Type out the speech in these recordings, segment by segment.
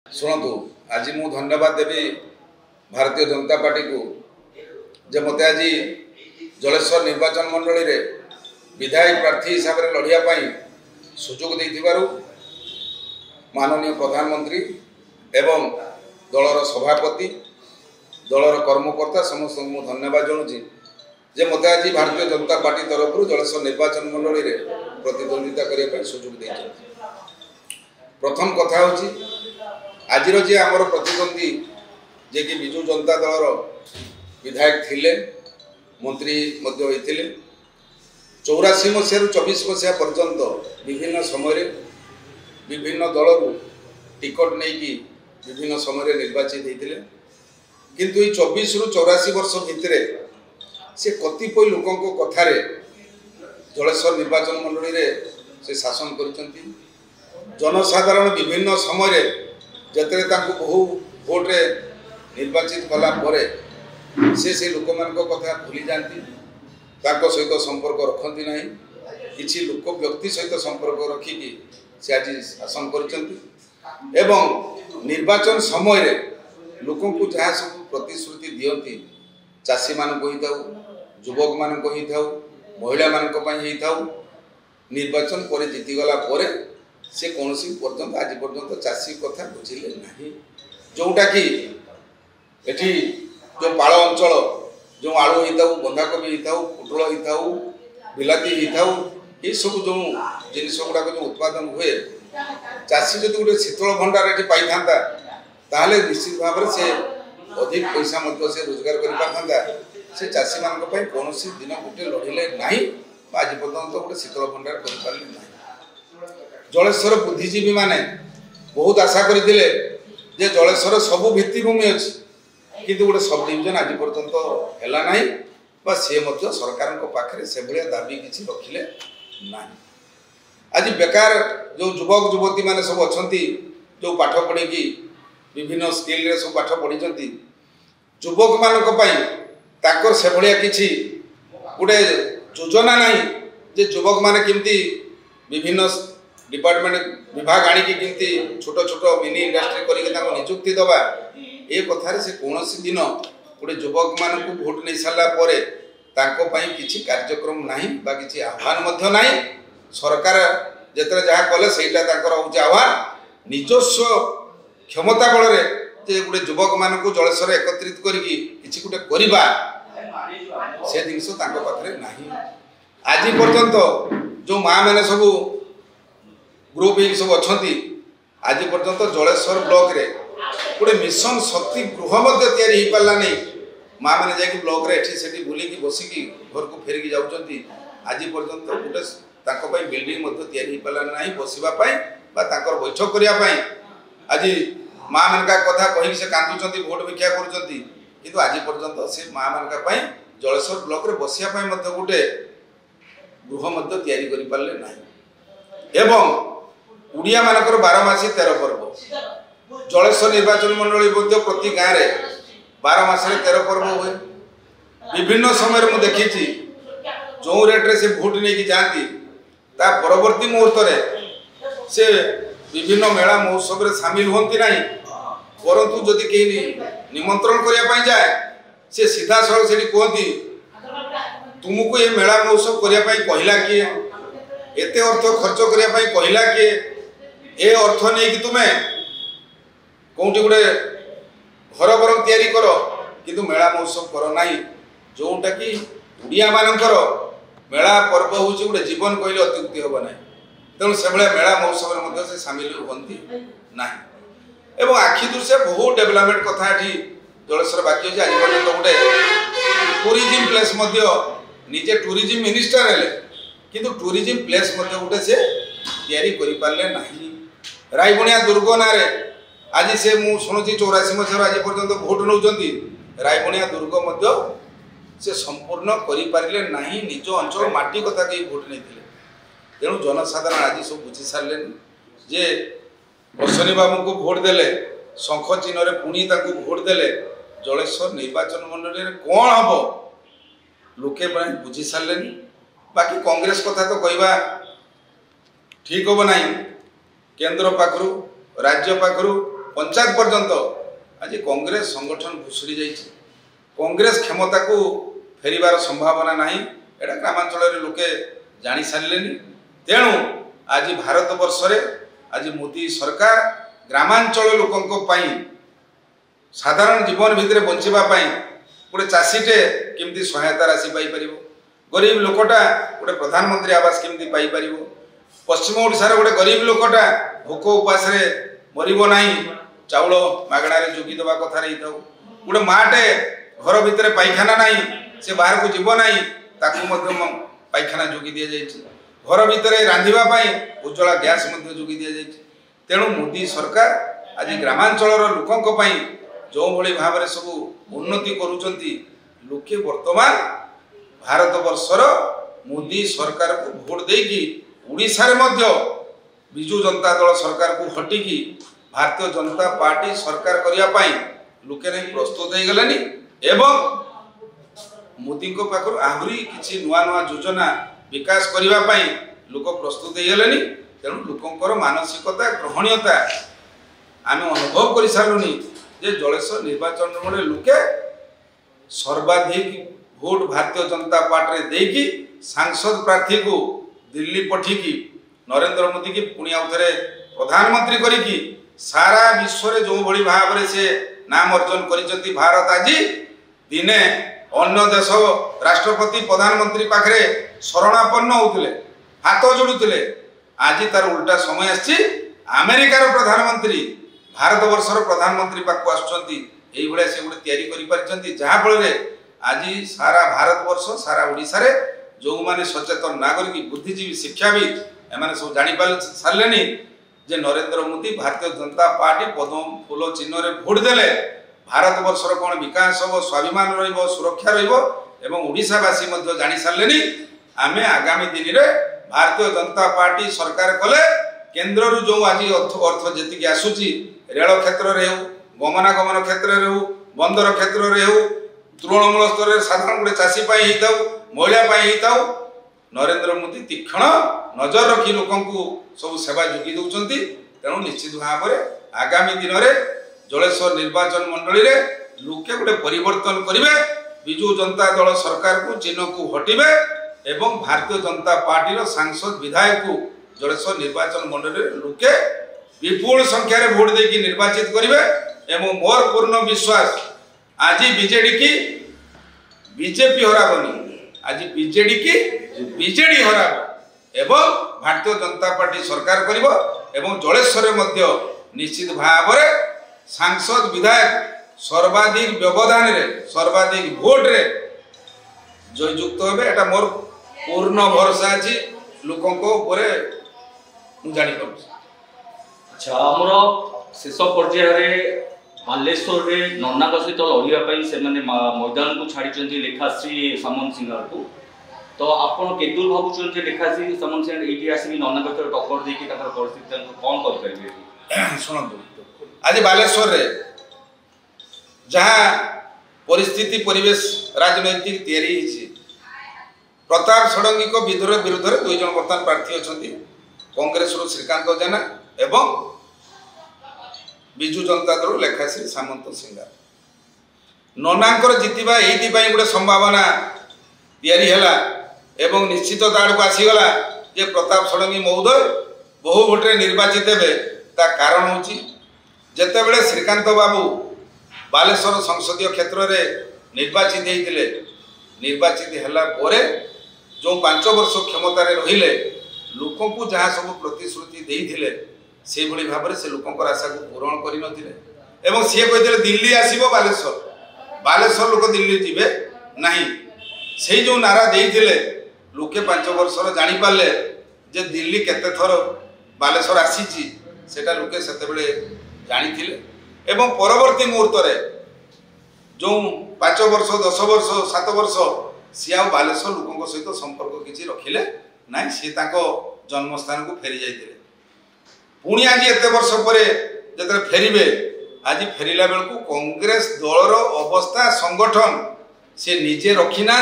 शुणु आज मु धन्यवाद देवी भारतीय जनता पार्टी को जे मत आज जलेश्वर निर्वाचन मंडली रे विधायक प्रार्थी हिसाब से लड़िया सुजोग देथिबारु माननीय प्रधानमंत्री एवं दलर सभापति दलर कर्मकर्ता समस्त मु धन्यवाद जनाऊँगी जे मत आज भारतीय जनता पार्टी तरफ जलेश्वर निर्वाचन मंडली रे प्रतिद्वंदिता करने सुजोग देते। प्रथम कथा हूँ आज जे आमर प्रतिद्वंदी जे कि विजु जनता दलर विधायक थिले मंत्री होते 84 मसीह 24 मसीहा पर्यंत विभिन्न समय विभिन्न दल टिकट नहीं कि विभिन्न समय निर्वाचित होते किंतु 24 रु 84 वर्ष भितर से कतिपय लोकों कथार जलेश्वर निर्वाचन मंडली रे से शासन कर जनसाधारण विभिन्न समय जतरे बहु भोट्रे निर्वाचित कलापर से लोक मान कथा भूली जाती सहित संपर्क रखती ना किसी लोक व्यक्ति सहित संपर्क रखिकी से आज शासन कर निर्वाचन समय लोक को जहाँ सब प्रतिश्रुति दियंती चाषी मान युवक मान महिला मान निर्वाचन पर जीतीगला से कौन पर्यंत आज पर्यंत चाषी कथा बुझिले ना जोटा कि एठी जो पाड़ अंचल जो आलू होता बंधाकोबी होता पुटल होता बिलाती होता ये सब जो जिनस गुड़ाक जो उत्पादन हुए चाषी जब गोटे शीतल भंडार ये पाई था निश्चित भाव में से अधिक पैसा से रोजगार कर से चाषी मान कौन दिन गोटे लड़िले ना आज पर्यंत गोटे शीतल भंडार कर जलेश्वर बुद्धिजीवी माने बहुत आशा करते जे जलेश्वर सबू भित्तिभूमि अच्छी किंतु गोटे सब डिविजन आज पर्यंत है ना सी सरकार पाखे से भाया दाबी किसी रखिले ना। आज बेकार जो युवक युवती मैंने सब अच्छा जो पाठ पढ़ी विभिन्न स्किल रे सब पाठ पढ़ी युवक मान से भाया किसी गोटे योजना ना जे युवक मैंने केमती विभिन्न डिपार्टमेंट विभाग आनिकी केमती छोट छोट मिनी इंडस्ट्री करके निजुक्ति दबा ए कथार से कौन दिन गोटे युवक मान भोट नहीं सारापर किसी कार्यक्रम ना कि आह्वान ना सरकार जिते जहाँ कले सहीटा हूँ आह्वान निजस्व क्षमता बल जे गोटे युवक मान जलेश्वर एकत्रित करके किसी गोटे करवा से जिनस पाखे ना आज पर्यंत जो माँ मैंने सब ग्रुप ही सब अच्छा आज पर्यंत जलेश्वर ब्लॉक रे गोटे मिशन शक्ति गृह या पारा नहीं माँ मैंने जाकि ब्लॉक रे एठी बुलिकी बसिकी घर को फेरिकी जाऊँच आज पर्यंत गोटे बिल्डिंग या पारा ना बसवाई बैठक करने आज माँ मान कथा कही से कांदुंच भोट भिक्षा कर आज पर्यंत से माँ मान जलेश्वर ब्लॉक रे बसिया गोटे गृह या पारे ना एवं उड़िया मानकर 12 मासी 13 पर्व जलेश्वर निर्वाचन मंडली प्रति गाँव में 12 मासे 13 पर्व हुए विभिन्न समय मुझे देखी जो रेट्रे से भोट नहीं जाती परवर्ती मुहूर्त से विभिन्न मेला महोत्सव में सामिल होती ना परंतु जदि कहीं निमंत्रण करने जाए से सीधा सड़क से कहती तुमको ये मेला महोत्सव करने कहला किए एत अर्थ खर्च करने कहला किए ए अर्थ नहीं कि तुम्हें कौटी गोटे घर बर तैयारी कर किंतु मेला महोत्सव कर ना जोटा कि उड़िया मानकर मेला पर्व हूँ गोटे जीवन कहले अत्युक्ति हम ना तेणु से भाया मेला महोत्सव से सामिल होती ना एवं आखि दृश्य बहुत डेभलपमेंट कथा जलेश्वर बाकी अच्छे आज पर्यटन गोटे टूरिज्म प्लेस निजे टूरिज्म मिनिस्टर हेले किंतु टूरिज्म प्लेस गोटे से तैयारी करें ना रायबणिया दुर्ग ना आज से मुझुची 84 मसीह आज पर्यंत भोट नौ रायबणिया दुर्ग से संपूर्ण करें ना निज अंचल माटी कथा कहीं भोट नहीं तेणु जनसाधारण आज सब बुझी सारे जे अश्विनी बाबू को भोट देले शंख चिन्ह पुणी भोट देले जलेश्वर निर्वाचन मंडली में कौन हम लोके बुझी सारे बाकी कांग्रेस कथा तो कहवा ठीक हम ना केंद्र पाखु राज्य पाखु पंचायत पर्यंत आज कांग्रेस संगठन भुसुड़ी जाइए। कांग्रेस क्षमता को फेरिबार संभावना नहीं, एटा ग्रामांचल लोके जानी सारे। तेणु आज भारत वर्ष रे आज मोदी सरकार ग्रामांचल लोकों साधारण जीवन भितर बंचापी गोटे चाषीटे केमती सहायता राशि पाइपर, गरीब लोकटा गोटे प्रधानमंत्री आवास केमती पाइपर, पश्चिम ओडिशार गोटे गरीब लोकटा भोक उपास मरब ना, चाउल मागणार जोगी देवा कथा रही था। गोटे माटे घर भितर पाइखाना ना, से बाहर को जीव ना, पाइखाना जोगी दि जाए। घर भितर रांधिबाई उज्ज्वला गैस जोगी दि जाए। तेणु मोदी सरकार आज ग्रामांचल लोकों जो भली भाव में सब उन्नति करुचंती लोके वर्तमान भारत वर्षर मोदी सरकार को भोट देकी उड़ीसा रे मध्य बिजू जनता दल सरकार को हटिकी भारतीय जनता पार्टी सरकार करने लोके नहीं प्रस्तुत हो गलानी। एवं मोदी को पाखर आहरी किसी नुआ नुआ योजना विकास करने लोक प्रस्तुत हो गलानी। तेणु लोकंर मानसिकता ग्रहणीयता आम अनुभव कर सारूनी जे जलेश्वर निर्वाचन में लोके सर्वाधिक भोट भारतीय जनता पार्टी देकी सांसद प्रार्थी को दिल्ली पठिकी नरेंद्र मोदी की पुणी आउ थे प्रधानमंत्री करिकी सारा विश्व रे जो भली भाव में से नाम अर्जन करिसंती। भारत आज दिने अन्य देश राष्ट्रपति प्रधानमंत्री पाखरे शरणापन्न होते हाथ जोड़ुले, आज तार उल्टा समय आसी अमेरिकार प्रधानमंत्री भारत वर्षर प्रधानमंत्री पाक आसुचंती। एई भले से गोटे तैयारी करि परिचंती जहाँ फल आज सारा भारत वर्ष सारा ओडिशा रे जो माने सचेतन नागरिक बुद्धिजीवी शिक्षाविद एमाने सब जानि सारे जे नरेंद्र मोदी भारतीय जनता पार्टी पद्म फूल चिन्ह रे भोट देले भारत वर्षर कौन विकास हम स्वाभिमान रहिबो सुरक्षा रहिबो एवं ओडिशावासी मध्य जानि सारे। आमे आगामी दिन रे भारतीय जनता पार्टी सरकार कले केंद्र रु जो आज अर्थ जेतिक आसुची रेल क्षेत्र रे हो गमनागमन क्षेत्र रे हो बंदर क्षेत्र रे हो तृणमूल स्तर में साधारण गोटे चाषी होता महिला होता नरेंद्र मोदी तीक्षण नजर रखी लोक सब सेवा जोगी दौरान। तेणु निश्चित भाव में आगामी दिन में जलेश्वर निर्वाचन मंडली रे लोके गोटे परिवर्तन करेंगे, विजु जनता दल सरकार को चिन्ह को हटिबे एवं भारतीय जनता पार्टी सांसद विधायक को जलेश्वर निर्वाचन मंडली लोके विपुल संख्यार भोट देकी निर्वाचित करेंगे। एवं मोर पूर्ण विश्वास आज बीजेडी की बीजेपी हराबनी, आज बीजेडी की बीजेडी हराब एवं भारतीय जनता पार्टी सरकार करिबो एवं जलेश्वर मध्य निश्चित भाव में सांसद विधायक सर्वाधिक व्यवधान रे सर्वाधिक भोट रे जययुक्त होबे। एटा मोर पूर्ण भरोसा अछि लोकों को ऊपर मु जानि पाउछ। अच्छा हमर शेष पर्याय रे बालेश्वर रे नन्ना सहित लड़ाई से मैदान को छाड़ी लेखाश्री सामंत सिंह को, तो आपड़ केदूर भावुन लेखाश्री सामंत सिंह ये आसिक नन्ना टक्कर देकी परिस्थिति कौन कर शुणु आज बालेश्वर रे जहाँ परिस्थिति परिवेश राजनैतिक तैयारी प्रताप षडंगी को विरुद्ध में दुई जन बर्तमान प्रार्थी अच्छा कांग्रेस श्रीकांत जेना एवं विजु जनता दल लेखाश्री सामंत सिंह। ननांकर जितिबा एइथि गोटे संभावना तैयारी हैला एवं निश्चित आड़ को आसीगला जे प्रताप षडंगी महोदय बहु भोटे निर्वाचित हेबे। ता कारण होची जेतेबेले श्रीकांत बाबू बालेश्वर संसदीय क्षेत्र रे निर्वाचित होइतिले, निर्वाचित हैला पोरे जो 5 वर्ष क्षमता रे रहिले लोकों को जहाँ सब प्रतिश्रुति देइथिले से भली भाव में से लोकों आशा को पूरण कर एवं सी कहते दिल्ली आसब बालेश्वर बालेश्वर लोक दिल्ली जीवे नहीं से जो नारा देते लोके 5 वर्षर जापारे जे दिल्ली केते थर बालेश्वर आसी सेटा लोके से जानी एवं परवर्ती मुहूर्त जो 5 वर्ष 10 वर्ष 7 वर्ष सी आ बालेश्वर लोकों सहित संपर्क किसी रखिले ना, सी जन्मस्थान को फेरी जाते पुणी आज एत वर्ष पर जो फेरबे आज फेरला बेलू कांग्रेस दलर अवस्था संगठन से निजे रखी ना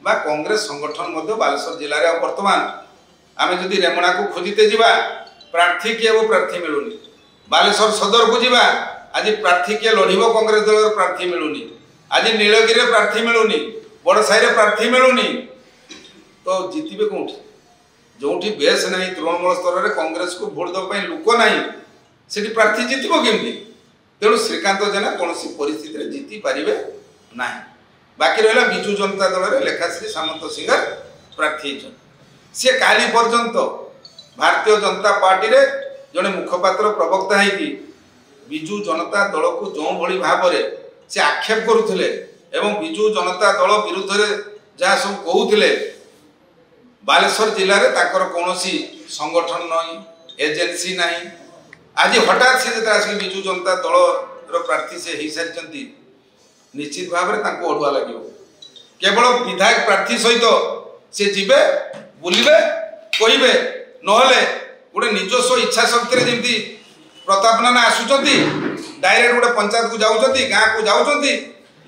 कांग्रेस संगठन बालेश्वर जिले में वर्तमान आम जदि रेमणा को खोजते जावा प्रार्थी किए वो प्रार्थी मिलूनी बालेश्वर सदर को जीवा आज प्रार्थी किए लड़ब कांग्रेस दल प्रार्थी मिलूनी आज नीलगिरी प्रार्थी मिलूनी बड़साई प्रार्थी मिलूनी तो जितबे कौटी जो बेस ना तृणमूल स्तर में कांग्रेस को भोट देवाई लोक ना से प्रार्थी जितब केमती तेणु श्रीकांत जेना कौन परिस्थिति जीति पारे ना बाकी रहा विजु जनता दल में लेखाश्री सामंत सिंगर प्रार्थी सी काली पर्यंत भारतीय जनता पार्टी रे जड़े मुखपात्र प्रवक्ता है विजु जनता दल को जो भली भाव से आक्षेप करुले एवं विजु जनता दल विरुद्ध में जहाँ सब कहते बालेश्वर जिले में कौन संगठन नहीं एजेन्सी ना आज हठात से जो आसिक विजु जनता दल प्रार्थी से हो सारी निश्चित भाव में अड़ुआ लगे केवल विधायक प्रार्थी सहित सी जीवे बुलवे कहे नहले गोटे निजस्व इच्छा शक्ति जमी प्रताप नाना आसुँच डायरेक्ट गोटे पंचायत को जाऊँच गाँ को जाऊँच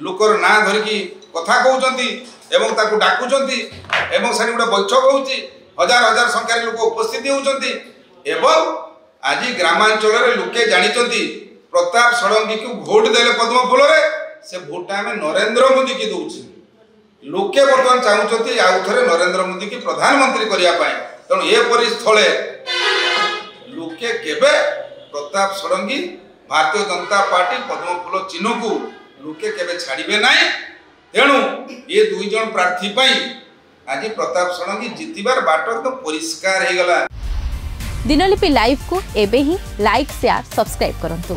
लोकर ना धरिकी कथा कहते डाकुंट से गोटे बैठक होती हजार हजार संख्यार लोक उपस्थित होती आज ग्रामांचल लोके जानी प्रताप षडंगी को भोट देले पद्म फूल से भोटा आम नरेंद्र मोदी की दौर लोके बर्तमान चाहते आउ थे नरेंद्र मोदी की प्रधानमंत्री करने तेणु एपरी स्थले लोके केबे प्रताप षडंगी भारतीय जनता पार्टी पद्म फूल चिन्ह को लोके केबे छाड़िबे नहीं तेणु ये दुई जन प्रार्थी आज प्रताप षडंगी जितबार बाट एकदम परिष्कार हो गला। दिनलिपि लाइव को एबे ही लाइक शेयर सब्सक्राइब करंतु।